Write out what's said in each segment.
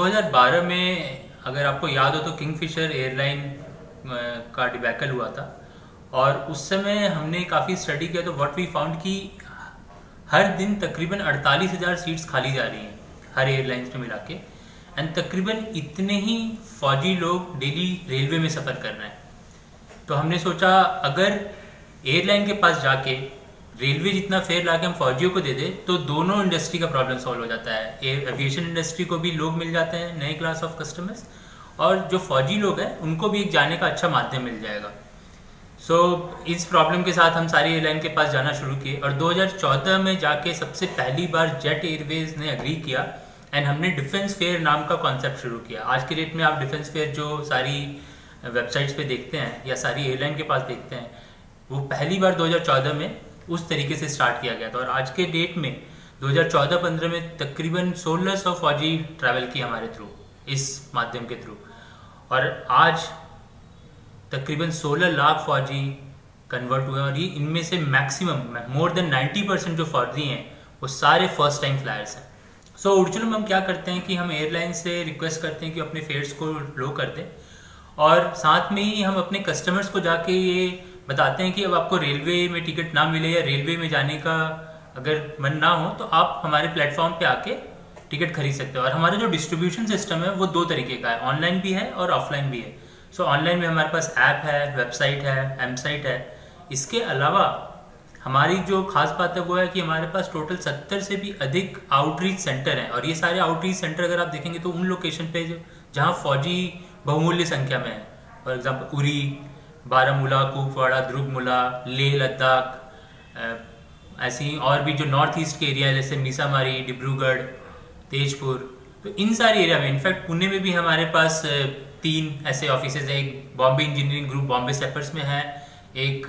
2012 में अगर आपको याद हो तो किंगफिशर एयरलाइन का डिबैकल हुआ था और उस समय हमने काफ़ी स्टडी किया तो व्हाट वी फाउंड कि हर दिन तकरीबन 48,000 सीट्स खाली जा रही हैं हर एयरलाइंस में मिला के, एंड तकरीबन इतने ही फौजी लोग डेली रेलवे में सफ़र कर रहे हैं। तो हमने सोचा अगर एयरलाइन के पास जाके रेलवे जितना फेयर ला के हम फौजियों को दे दे तो दोनों इंडस्ट्री का प्रॉब्लम सॉल्व हो जाता है। एविएशन इंडस्ट्री को भी लोग मिल जाते हैं, नए क्लास ऑफ कस्टमर्स, और जो फौजी लोग हैं उनको भी एक जाने का अच्छा माध्यम मिल जाएगा। इस प्रॉब्लम के साथ हम सारी एयरलाइन के पास जाना शुरू किए और 2014 में जाके सबसे पहली बार जेट एयरवेज ने अग्री किया एंड हमने डिफेंस फेयर नाम का कॉन्सेप्ट शुरू किया। आज की डेट में आप डिफेंस फेयर जो सारी वेबसाइट्स पे देखते हैं या सारी एयरलाइन के पास देखते हैं, वो पहली बार 2014 में उस तरीके से स्टार्ट किया गया था। और आज के डेट में 2014-15 में तकरीबन 1600 फौजी ट्रैवल की हमारे थ्रू, इस माध्यम के थ्रू, और आज तकरीबन 16 लाख फौजी कन्वर्ट हुए और ये इनमें से मैक्सिमम मोर देन 90% जो फौजी हैं वो सारे फर्स्ट टाइम फ्लायर्स हैं। उड़चुलम में हम क्या करते हैं कि हम एयरलाइन से रिक्वेस्ट करते हैं कि अपने फेयर्स को लो कर दें और साथ में ही हम अपने कस्टमर्स को जाके ये बताते हैं कि अब आपको रेलवे में टिकट ना मिले या रेलवे में जाने का अगर मन ना हो तो आप हमारे प्लेटफॉर्म पे आके टिकट खरीद सकते हो। और हमारा जो डिस्ट्रीब्यूशन सिस्टम है वो दो तरीके का है, ऑनलाइन भी है और ऑफलाइन भी है। ऑनलाइन में हमारे पास ऐप है, वेबसाइट है, एमसाइट है। इसके अलावा हमारी जो खास बात है वो है कि हमारे पास टोटल 70 से भी अधिक आउटरीच सेंटर हैं और ये सारे आउटरीच सेंटर अगर आप देखेंगे तो उन लोकेशन पे जहाँ फौजी बहुमूल्य संख्या में है, फॉर एग्जाम्पल उरी, बारामूला, कुपवाड़ा, द्रुगमुला, लेह लद्दाख, ऐसी और भी जो नॉर्थ ईस्ट के एरिया है जैसे मीसामारी, डिब्रूगढ़, तेजपुर, तो इन सारे एरिया में, इनफैक्ट पुणे में भी हमारे पास 3 ऐसे ऑफिसेज हैं। एक बॉम्बे इंजीनियरिंग ग्रुप बॉम्बे सेपर्स में है, एक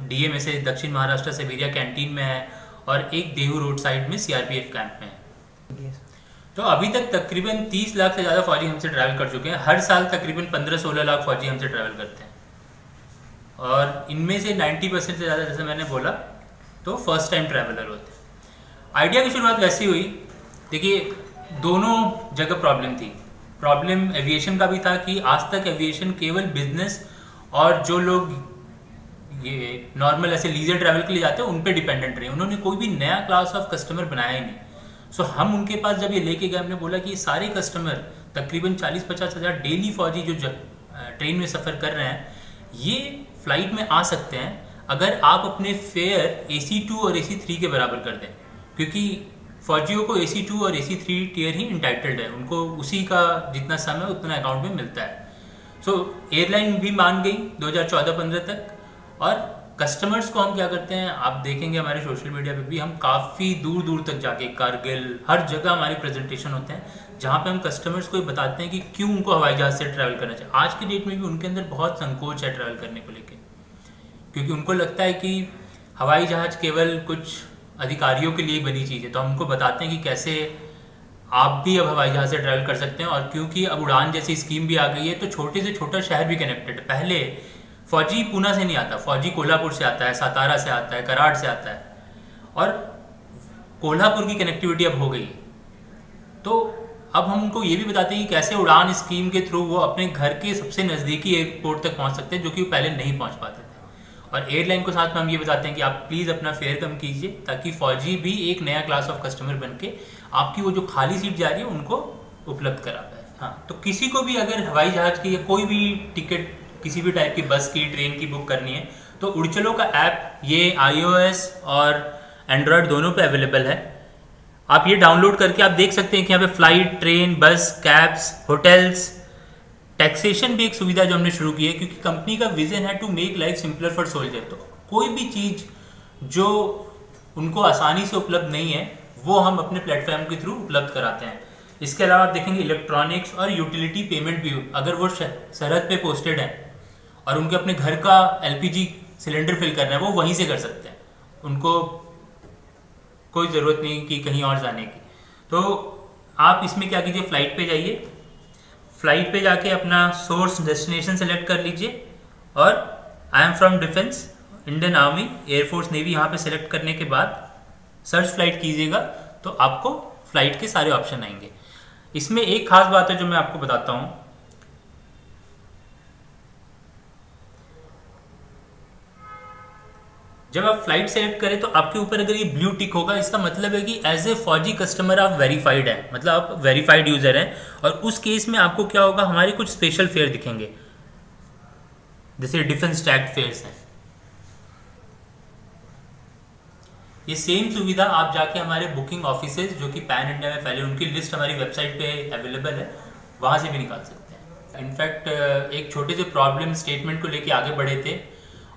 डीएम से दक्षिण महाराष्ट्र सिबेरिया कैंटीन में है और एक देहू रोड साइड में सीआरपीएफ कैंप में है। तो अभी तक तकरीबन 30 लाख से ज़्यादा फौजी हमसे ट्रैवल कर चुके हैं। हर साल तकरीबन 15-16 लाख फौजी हमसे ट्रैवल करते हैं और इनमें से 90% से ज़्यादा, जैसे मैंने बोला, तो फर्स्ट टाइम ट्रैवलर होते हैं। आइडिया की शुरुआत वैसी हुई, देखिए दोनों जगह प्रॉब्लम थी। प्रॉब्लम एविएशन का भी था कि आज तक एविएशन केवल बिजनेस और जो लोग ये नॉर्मल ऐसे लीजर ट्रैवल के लिए जाते हैं उन पे डिपेंडेंट रहे, उन्होंने कोई भी नया क्लास ऑफ कस्टमर बनाया ही नहीं। हम उनके पास जब ये लेके गए, हमने बोला कि ये सारे कस्टमर तकरीबन 40-50 हज़ार डेली फौजी जो ट्रेन में सफ़र कर रहे हैं, ये फ्लाइट में आ सकते हैं अगर आप अपने फेयर AC2 और AC3 के बराबर कर दें, क्योंकि फौजियों को AC2 और AC3 टियर ही इंटाइटल्ड है, उनको उसी का जितना समय उतना अकाउंट में मिलता है। एयरलाइन भी मान गई 2014-15 तक, और कस्टमर्स को हम क्या करते हैं, आप देखेंगे हमारे सोशल मीडिया पे भी हम काफ़ी दूर दूर तक जाके, कारगिल, हर जगह हमारे प्रेजेंटेशन होते हैं जहाँ पे हम कस्टमर्स को बताते हैं कि क्यों उनको हवाई जहाज़ से ट्रैवल करना चाहिए। आज की डेट में भी उनके अंदर बहुत संकोच है ट्रैवल करने को लेकर, क्योंकि उनको लगता है कि हवाई जहाज़ केवल कुछ अधिकारियों के लिए बनी चीज़ है। तो हम उनको बताते हैं कि कैसे आप भी अब हवाई जहाज़ से ट्रैवल कर सकते हैं, और क्योंकि अब उड़ान जैसी स्कीम भी आ गई है तो छोटे से छोटा शहर भी कनेक्टेड है। पहले फौजी पूना से नहीं आता, फौजी कोल्हापुर से आता है, सातारा से आता है, कराड़ से आता है, और कोल्हापुर की कनेक्टिविटी अब हो गई। तो अब हम उनको ये भी बताते हैं कि कैसे उड़ान स्कीम के थ्रू वो अपने घर के सबसे नज़दीकी एयरपोर्ट तक पहुंच सकते हैं, जो कि वो पहले नहीं पहुंच पाते थे। और एयरलाइन को साथ में हम ये बताते हैं कि आप प्लीज़ अपना फेयर कम कीजिए, ताकि फौजी भी एक नया क्लास ऑफ कस्टमर बन के आपकी वो जो खाली सीट जा रही है उनको उपलब्ध करा पाए। हाँ, तो किसी को भी अगर हवाई जहाज़ की या कोई भी टिकट किसी भी टाइप की बस की, ट्रेन की बुक करनी है तो उड़चलो का ऐप ये iOS और एंड्रॉयड दोनों पे अवेलेबल है। आप ये डाउनलोड करके आप देख सकते हैं कि यहाँ पे फ्लाइट, ट्रेन, बस, कैब्स, होटल्स, टैक्सेशन भी एक सुविधा जो हमने शुरू की है, क्योंकि कंपनी का विजन है to make life simpler for soldier. तो कोई भी चीज़ जो उनको आसानी से उपलब्ध नहीं है वो हम अपने प्लेटफॉर्म के थ्रू उपलब्ध कराते हैं। इसके अलावा आप देखेंगे इलेक्ट्रॉनिक्स और यूटिलिटी पेमेंट भी, अगर वो सरहद पे पोस्टेड है और उनके अपने घर का LPG सिलेंडर फिल करना है वो वहीं से कर सकते हैं, उनको कोई ज़रूरत नहीं कि कहीं और जाने की। तो आप इसमें क्या कीजिए, फ़्लाइट पे जाइए, फ़्लाइट पे जाके अपना सोर्स डेस्टिनेशन सेलेक्ट कर लीजिए और I am from defence, Indian army, air force, navy, यहाँ पे सेलेक्ट करने के बाद सर्च फ्लाइट कीजिएगा तो आपको फ़्लाइट के सारे ऑप्शन आएंगे। इसमें एक खास बात है जो मैं आपको बताता हूं। जब आप फ्लाइट सेलेक्ट करें तो आपके ऊपर अगर ये ब्लू टिक होगा, इसका मतलब है कि एज ए फौजी कस्टमर आप वेरीफाइड हैं, मतलब आप वेरीफाइड यूजर हैं। और उस केस में आपको क्या होगा, हमारे कुछ स्पेशल फेयर दिखेंगे, जैसे डिफेंस टैग फेयर्स हैं। ये सेम सुविधा आप जाके हमारे बुकिंग ऑफिसेज जो कि पैन इंडिया में फैले, उनकी लिस्ट हमारी वेबसाइट पे अवेलेबल है, वहां से भी निकाल सकते हैं। इनफैक्ट एक छोटे से प्रॉब्लम स्टेटमेंट को लेके आगे बढ़े थे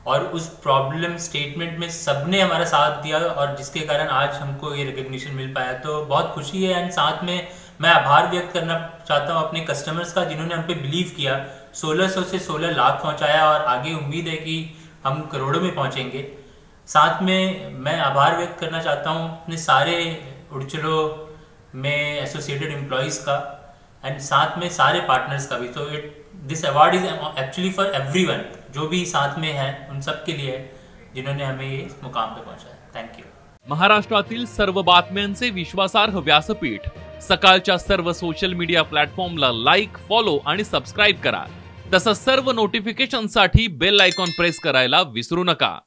और उस प्रॉब्लम स्टेटमेंट में सबने हमारा साथ दिया और जिसके कारण आज हमको ये रिकग्निशन मिल पाया, तो बहुत खुशी है। एंड साथ में मैं आभार व्यक्त करना चाहता हूँ अपने कस्टमर्स का, जिन्होंने हम पे बिलीव किया, 1600 से 16 लाख पहुंचाया और आगे उम्मीद है कि हम करोड़ों में पहुंचेंगे। साथ में मैं आभार व्यक्त करना चाहता हूँ अपने सारे उड़चलो में एसोसिएटेड एम्प्लॉयज़ का एंड साथ में सारे पार्टनर्स का भी। तो this award is actually for everyone, जो भी साथ में है उन सब के लिए जिन्होंने हमें ये मुकाम पे पहुंचाया। Thank you. महाराष्ट्रातील सर्व बातम्यांचे विश्वासार्ह व्यासपीठ सकाळच्या सर्व सोशल मीडिया प्लॅटफॉर्मला लाईक, फॉलो आणि सबस्क्राईब करा। तसंच सर्व नोटिफिकेशनसाठी बेल आयकॉन प्रेस करायला विसरू नका।